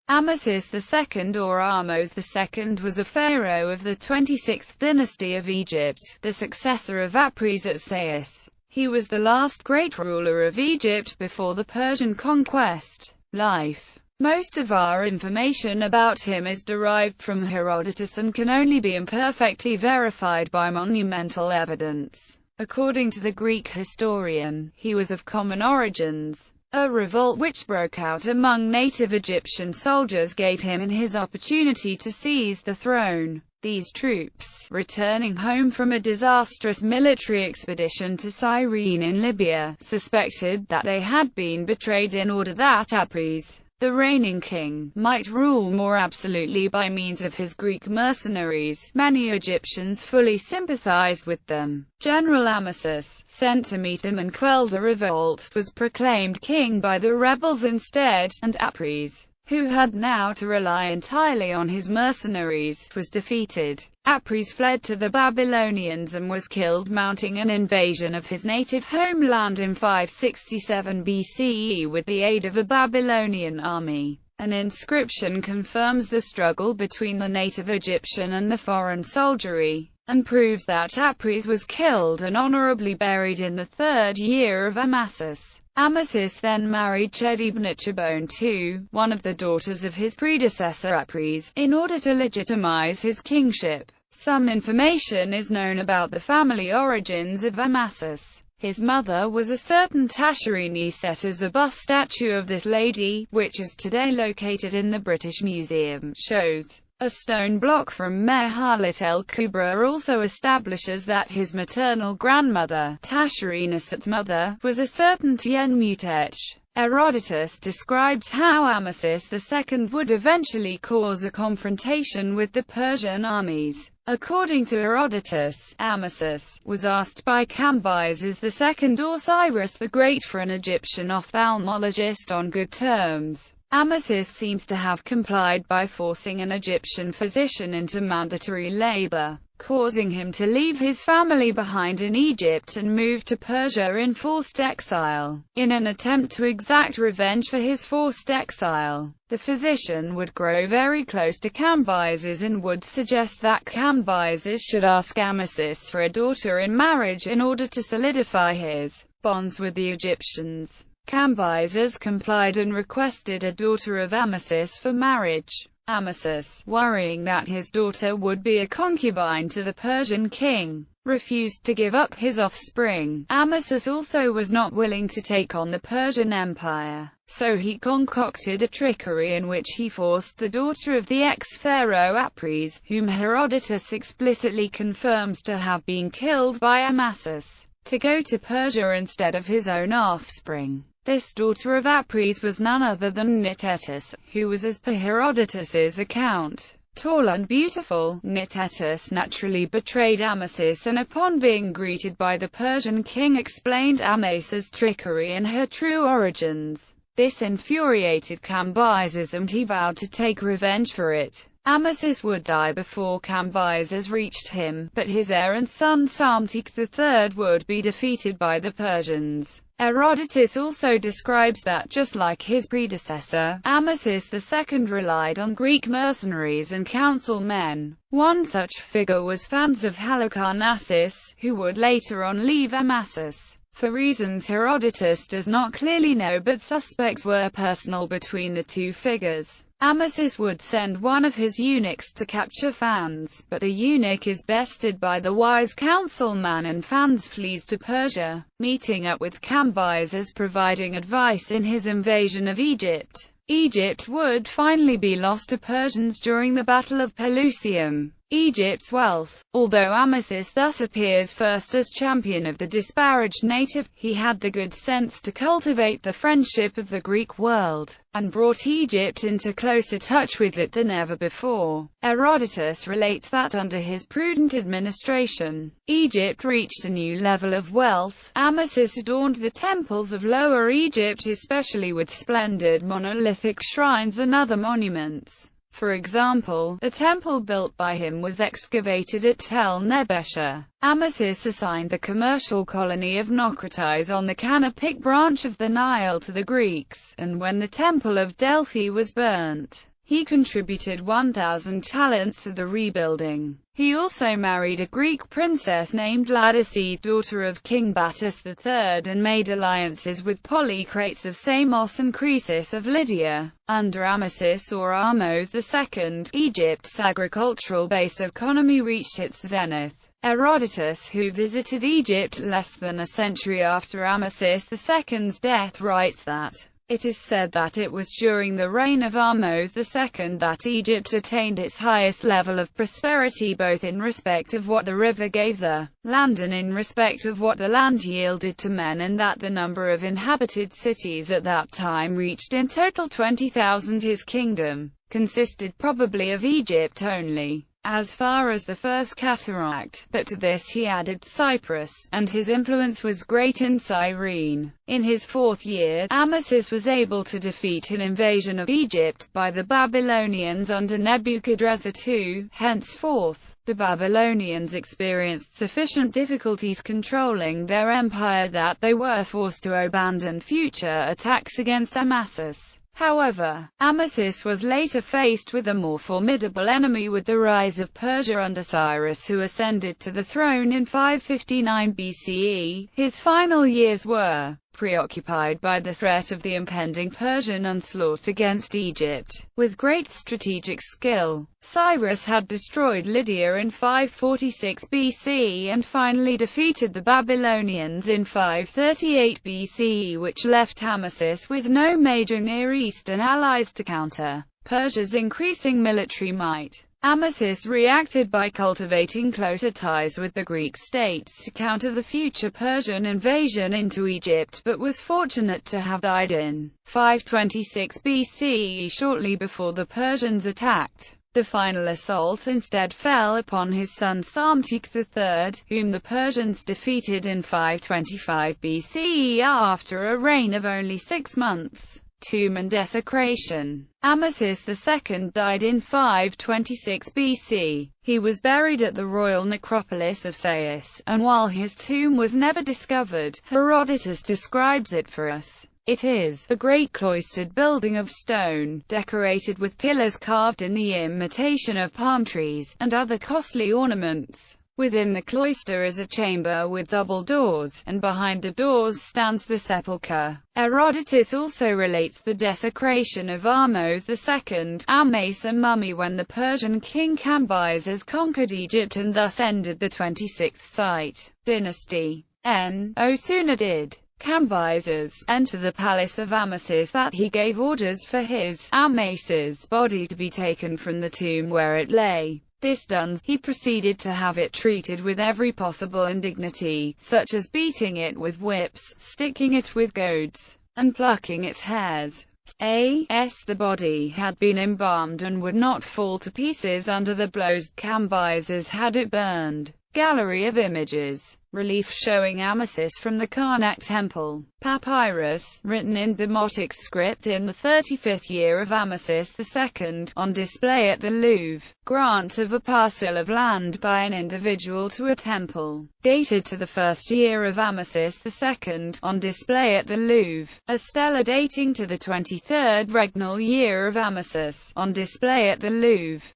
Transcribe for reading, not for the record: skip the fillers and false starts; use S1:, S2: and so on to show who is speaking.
S1: Amasis II, or Ahmose II, was a pharaoh of the 26th dynasty of Egypt, the successor of Apries at Sais. He was the last great ruler of Egypt before the Persian conquest. Life. Most of our information about him is derived from Herodotus and can only be imperfectly verified by monumental evidence. According to the Greek historian, he was of common origins. A revolt which broke out among native Egyptian soldiers gave him his opportunity to seize the throne. These troops, returning home from a disastrous military expedition to Cyrene in Libya, suspected that they had been betrayed in order that Apries, the reigning king, might rule more absolutely by means of his Greek mercenaries. Many Egyptians fully sympathized with them. General Amasis, sent to meet him and quell the revolt, was proclaimed king by the rebels instead, and Apries, who had now to rely entirely on his mercenaries, was defeated. Apries fled to the Babylonians and was killed mounting an invasion of his native homeland in 567 BCE with the aid of a Babylonian army. An inscription confirms the struggle between the native Egyptian and the foreign soldiery, and proves that Apries was killed and honorably buried in the third year of Amasis. Amasis then married Chedibnetchebone II, one of the daughters of his predecessor Apries, in order to legitimize his kingship. Some information is known about the family origins of Amasis. His mother was a certain Tasherini. As a bust statue of this lady, which is today located in the British Museum, shows. A stone block from Mehalat el-Kubra also establishes that his maternal grandmother, Tasherinus's mother, was a certain Tienmutech. Herodotus describes how Amasis II would eventually cause a confrontation with the Persian armies. According to Herodotus, Amasis was asked by Cambyses II or Cyrus the Great for an Egyptian ophthalmologist on good terms. Amasis seems to have complied by forcing an Egyptian physician into mandatory labor, causing him to leave his family behind in Egypt and move to Persia in forced exile. In an attempt to exact revenge for his forced exile, the physician would grow very close to Cambyses and would suggest that Cambyses should ask Amasis for a daughter in marriage in order to solidify his bonds with the Egyptians. Cambyses complied and requested a daughter of Amasis for marriage. Amasis, worrying that his daughter would be a concubine to the Persian king, refused to give up his offspring. Amasis also was not willing to take on the Persian Empire, so he concocted a trickery in which he forced the daughter of the ex-pharaoh Apries, whom Herodotus explicitly confirms to have been killed by Amasis, to go to Persia instead of his own offspring. This daughter of Apries was none other than Nitetis, who was, as per Herodotus's account, tall and beautiful. Nitetis naturally betrayed Amasis and upon being greeted by the Persian king explained Amasis's trickery and her true origins. This infuriated Cambyses and he vowed to take revenge for it. Amasis would die before Cambyses reached him, but his heir and son Psamtik III would be defeated by the Persians. Herodotus also describes that, just like his predecessor, Amasis II relied on Greek mercenaries and councilmen. One such figure was Phans of Halicarnassus, who would later on leave Amasis. For reasons Herodotus does not clearly know but suspects were personal between the two figures. Amasis would send one of his eunuchs to capture Phans, but the eunuch is bested by the wise councilman and Phans flees to Persia, meeting up with Cambyses providing advice in his invasion of Egypt. Egypt would finally be lost to Persians during the Battle of Pelusium. Egypt's wealth. Although Amasis thus appears first as champion of the disparaged native, he had the good sense to cultivate the friendship of the Greek world, and brought Egypt into closer touch with it than ever before. Herodotus relates that under his prudent administration, Egypt reached a new level of wealth. Amasis adorned the temples of Lower Egypt especially with splendid monolithic shrines and other monuments. For example, a temple built by him was excavated at Tel Nebesha. Amasis assigned the commercial colony of Nocrates on the Canopic branch of the Nile to the Greeks, and when the Temple of Delphi was burnt, He contributed 1,000 talents to the rebuilding. He also married a Greek princess named Laodice, daughter of King Battus III, and made alliances with Polycrates of Samos and Croesus of Lydia. Under Amasis or Ahmose II, Egypt's agricultural-based economy reached its zenith. Herodotus, who visited Egypt less than a century after Amasis II's death, writes that it is said that it was during the reign of Ahmose II that Egypt attained its highest level of prosperity, both in respect of what the river gave the land and in respect of what the land yielded to men, and that the number of inhabited cities at that time reached in total 20,000. His kingdom consisted probably of Egypt only, as far as the first cataract, but to this he added Cyprus, and his influence was great in Cyrene. In his 4th year, Amasis was able to defeat an invasion of Egypt by the Babylonians under Nebuchadrezzar II. Henceforth, the Babylonians experienced sufficient difficulties controlling their empire that they were forced to abandon future attacks against Amasis. However, Amasis was later faced with a more formidable enemy with the rise of Persia under Cyrus, who ascended to the throne in 559 BCE. His final years were preoccupied by the threat of the impending Persian onslaught against Egypt. With great strategic skill, Cyrus had destroyed Lydia in 546 BC and finally defeated the Babylonians in 538 BCE, which left Amasis with no major Near Eastern allies to counter Persia's increasing military might. Amasis reacted by cultivating closer ties with the Greek states to counter the future Persian invasion into Egypt, but was fortunate to have died in 526 BCE, shortly before the Persians attacked. The final assault instead fell upon his son Psamtik III, whom the Persians defeated in 525 BCE after a reign of only 6 months. Tomb and desecration. Amasis II died in 526 BC. He was buried at the royal necropolis of Sais, and while his tomb was never discovered, Herodotus describes it for us. It is a great cloistered building of stone, decorated with pillars carved in the imitation of palm trees, and other costly ornaments. Within the cloister is a chamber with double doors, and behind the doors stands the sepulchre. Herodotus also relates the desecration of Ahmose II, Amasis mummy, when the Persian king Cambyses conquered Egypt and thus ended the 26th site dynasty. No sooner did Cambyses enter the palace of Amasis that he gave orders for his Amasis body to be taken from the tomb where it lay. This done, he proceeded to have it treated with every possible indignity, such as beating it with whips, sticking it with goads, and plucking its hairs. The body had been embalmed and would not fall to pieces under the blows. Cambyses had it burned. Gallery of images. Relief showing Amasis from the Karnak temple. Papyrus, written in Demotic script in the 35th year of Amasis II, on display at the Louvre. Grant of a parcel of land by an individual to a temple. Dated to the 1st year of Amasis II, on display at the Louvre. A stela dating to the 23rd regnal year of Amasis, on display at the Louvre.